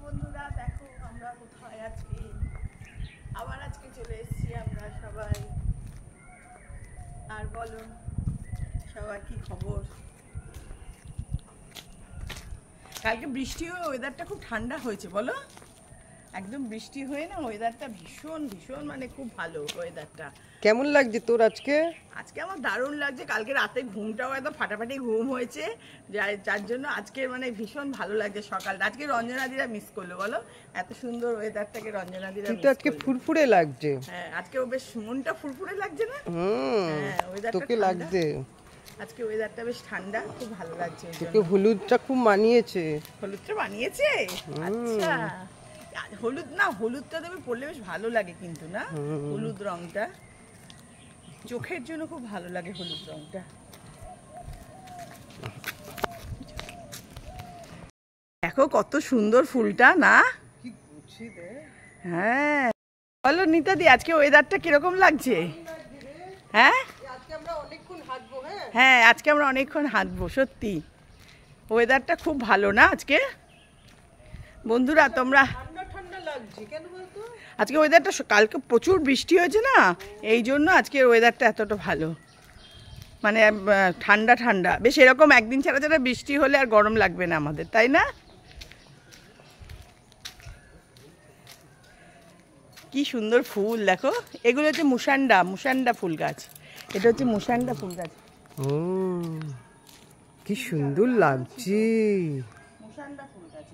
বন্ধুরা দেখো আমরা কোথায় আজকে আবার আজকে চলে এসেছি আমরা সবাই। আর বলো সবার কি খবর? কালকে বৃষ্টি হয়ে ওয়েদারটা খুব ঠান্ডা হয়েছে বলো, একদম বৃষ্টি হয়ে না ওয়েদারটা ভীষণ ভীষণ মানে খুব ভালো ওয়েদারটা। কেমন লাগছে তোর আজকে? আজকে আমার দারুণ লাগছে। কালকে রাতে ঘুমটাও একদম ফাটাফাটি ঘুম হয়েছে, যার জন্য আজকে মানে ভীষণ ভালো লাগছে সকালটা। আজকে রঞ্জনাদিরা মিস করলো বলো, এত সুন্দর ওয়েদারটাকে রঞ্জনাদিরা মিস করলো। আজকে ফুরফুরে লাগছে। হ্যাঁ আজকে বেশ মনটা ফুরফুরে লাগছে না? হ্যাঁ ওয়েদারটা তোকে লাগছে। আজকে ওয়েদারটা বেশ ঠান্ডা, খুব ভালো লাগছে। তোকে হলুদটা খুব মানিয়েছে। হলুদটা মানিয়েছে? আচ্ছা হলুদ না, হলুদটা তুমি পরলে বেশ ভালো লাগে কিন্তু না, হলুদ রংটা চোখের জন্য খুব ভালো লাগে হলুদ রংটা। দেখো কত সুন্দর ফুলটা না? হ্যাঁ বলো নিতাদি আজকে ওয়েদারটা কিরকম লাগছে? হ্যাঁ হ্যাঁ আজকে আমরা অনেকক্ষণ হাঁটবো, সত্যি ওয়েদারটা খুব ভালো না আজকে। বন্ধুরা তোমরা আজকে ওয়েদারটা, কালকে প্রচুর বৃষ্টি হয়েছে না, এই জন্য আজকের ওয়েদারটা এতটা ভালো, মানে ঠান্ডা ঠান্ডা বেশ। এরকম একদিন ছাড়া ছাড়া বৃষ্টি হলে আর গরম লাগবে না আমাদের, তাই না? কি সুন্দর ফুল দেখো, এগুলো হচ্ছে মুসান্ডা ফুল গাছ। এটা হচ্ছে মুসান্ডা ফুল গাছ। ও কি সুন্দর লাগছে মুসান্ডা ফুল গাছ,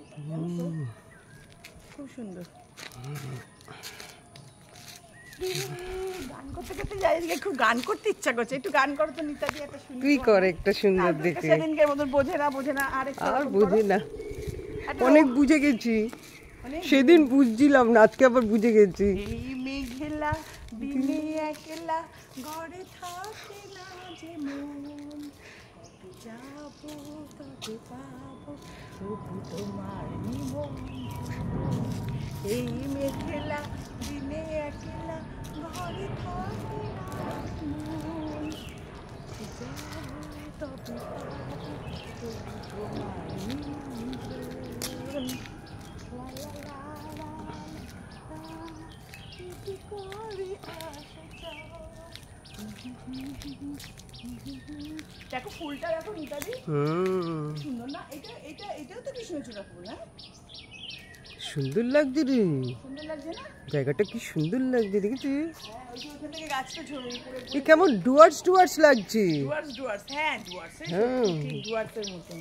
খুব সুন্দর। গান করতে করতে যাই, খুব গান করতে ইচ্ছা করছে, একটু গান করো তো নিতাদি একটা সুন্দর। তুই কর একটা সুন্দর দেখে। সেদিনকার মতন বোঝে না আর বুঝি না, অনেক বুঝে গেছি। সেদিন বুঝছিলাম না, আজকে আবার বুঝে গেছি। এই মেঘলা দিনে একলা ঘরে থাকে না যে মন, যাবো তবে পাবো তবু তোমার নিমন্ত্রণ। এই মেঘলা দিনে একলা ঘরে থাকে না মন, যাবো তবে পাবো তবু তোমার নিমন্ত্রণ। দেখো ফুলটা দেখো নিতাদি, সুন্দর না? এটাও তো কৃষ্ণচূড়া ফুল না? সুন্দর লাগছে রে, সুন্দর লাগছে না? জায়গাটা কি সুন্দর লাগছে দেখেছিস? হ্যাঁ ওই যে ওখান থেকে গাছটা ঝরে পড়ে কেমন ডুয়ার্স লাগছে। হ্যাঁ ঠিক ডুয়ার্সের মতন।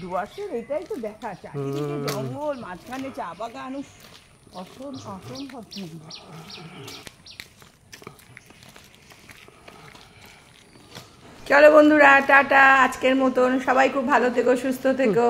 ডুয়ার্সের এটাই তো দেখা, চারিদিকে জঙ্গল, মাঝখানে চা বাগান, অসম্ভব সুন্দর। চলো বন্ধুরা টাটা, আজকের মতন সবাই খুব ভালো থেকো, সুস্থ থেকো।